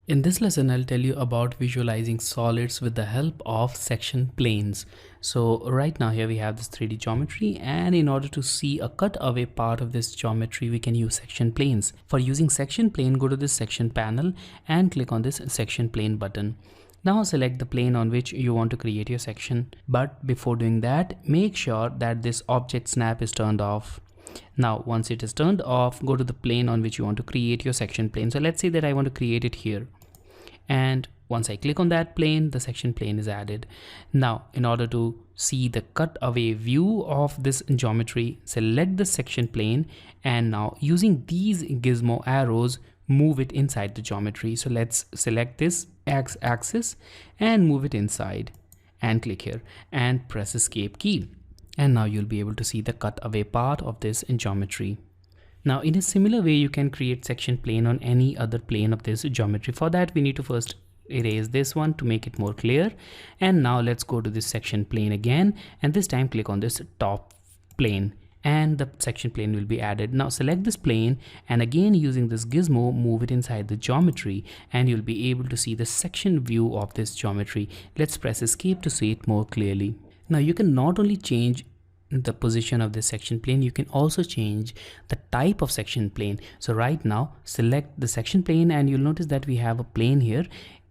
In this lesson, I'll tell you about visualizing solids with the help of section planes. So right now here we have this 3D geometry, and in order to see a cut away part of this geometry, we can use section planes. For using section plane, go to this section panel and click on this section plane button. Now select the plane on which you want to create your section. But before doing that, make sure that this object snap is turned off. Now once it is turned off, go to the plane on which you want to create your section plane. So let's say that I want to create it here. And once I click on that plane, the section plane is added. Now, in order to see the cutaway view of this geometry, select the section plane, and now using these gizmo arrows, move it inside the geometry. So let's select this x-axis and move it inside, and click here and press escape key. And now you'll be able to see the cutaway part of this geometry. Now in a similar way, you can create section plane on any other plane of this geometry. For that, we need to first erase this one to make it more clear. And now let's go to this section plane again, and this time click on this top plane, and the section plane will be added. Now select this plane, and again using this gizmo, move it inside the geometry, and you'll be able to see the section view of this geometry. Let's press escape to see it more clearly. Now you can not only change the position of this section plane, you can also change the type of section plane. So right now select the section plane, and you'll notice that we have a plane here.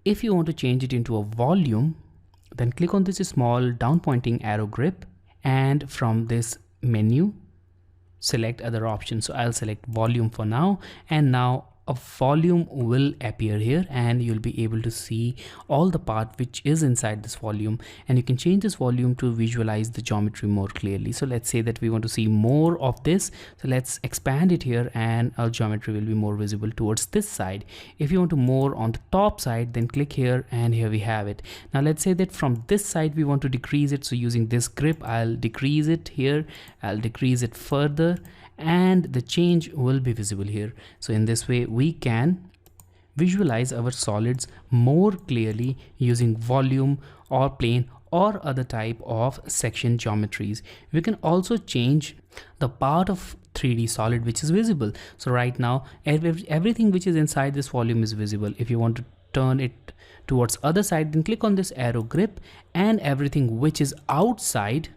If you want to change it into a volume, then click on this small down pointing arrow grip, and from this menu select other options. So I'll select volume for now, and now a volume will appear here, and you'll be able to see all the part which is inside this volume, and you can change this volume to visualize the geometry more clearly. So let's say that we want to see more of this, so let's expand it here, and our geometry will be more visible towards this side. If you want to more on the top side, then click here, and here we have it. Now let's say that from this side we want to decrease it, so using this grip I'll decrease it here, I'll decrease it further, and the change will be visible here. So in this way we can visualize our solids more clearly using volume or plane or other type of section geometries. We can also change the part of 3D solid which is visible. So right now everything which is inside this volume is visible. If you want to turn it towards other side, then click on this arrow grip, and everything which is outside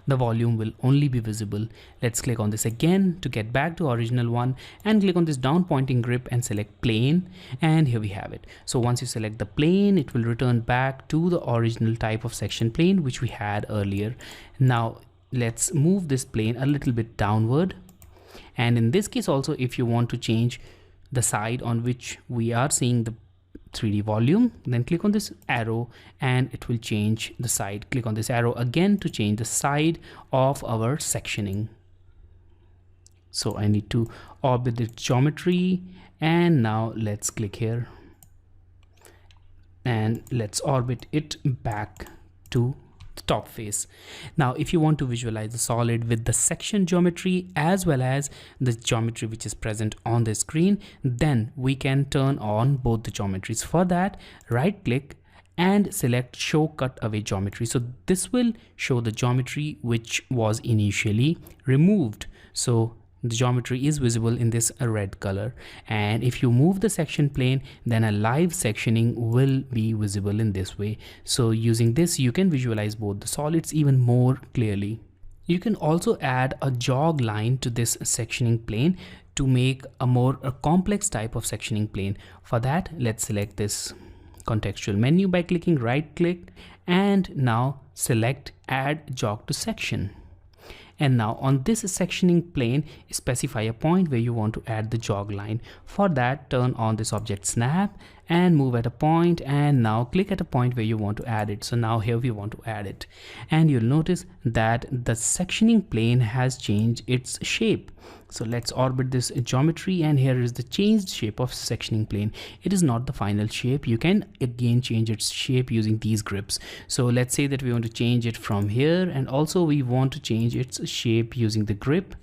the volume will only be visible. Let's click on this again to get back to original one, and click on this down pointing grip and select plane, and here we have it. So once you select the plane, it will return back to the original type of section plane which we had earlier. Now let's move this plane a little bit downward, and in this case also, if you want to change the side on which we are seeing the 3D volume, then click on this arrow and it will change the side. Click on this arrow again to change the side of our sectioning. So I need to orbit the geometry, and now let's click here and let's orbit it back to the top face. Now if you want to visualize the solid with the section geometry as well as the geometry which is present on the screen, then we can turn on both the geometries. For that, right click and select show cutaway geometry. So this will show the geometry which was initially removed. So the geometry is visible in this red color, and if you move the section plane, then a live sectioning will be visible in this way. So using this, you can visualize both the solids even more clearly. You can also add a jog line to this sectioning plane to make a complex type of sectioning plane. For that, let's select this contextual menu by clicking right click, and now select add jog to section. And now on this sectioning plane, specify a point where you want to add the jog line. For that, turn on this object snap and move at a point, and now click at a point where you want to add it. So now here we want to add it, and you'll notice that the sectioning plane has changed its shape. So let's orbit this geometry, and here is the changed shape of sectioning plane. It is not the final shape. You can again change its shape using these grips. So let's say that we want to change it from here, and also we want to change its shape using the grip.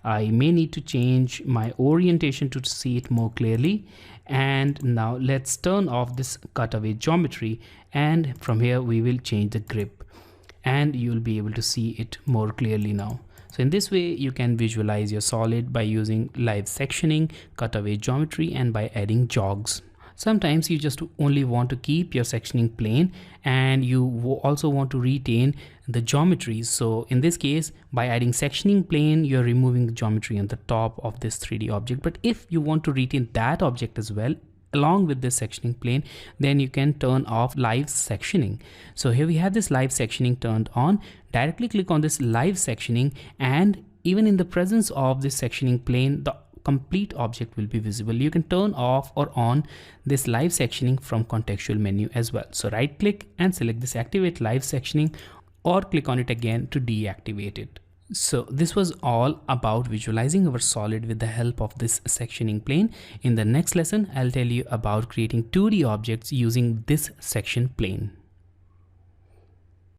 I may need to change my orientation to see it more clearly. And now let's turn off this cutaway geometry, and from here we will change the grip, and you'll be able to see it more clearly now. So in this way, you can visualize your solid by using live sectioning, cutaway geometry, and by adding jogs. Sometimes you just only want to keep your sectioning plane and you also want to retain the geometries. So in this case, by adding sectioning plane, you're removing the geometry on the top of this 3D object. But if you want to retain that object as well, along with this sectioning plane, then you can turn off live sectioning. So here we have this live sectioning turned on. Directly click on this live sectioning, and even in the presence of this sectioning plane, the complete object will be visible. You can turn off or on this live sectioning from contextual menu as well. So right click and select this activate live sectioning, or click on it again to deactivate it. So this was all about visualizing our solid with the help of this sectioning plane. In the next lesson, I'll tell you about creating 2D objects using this section plane.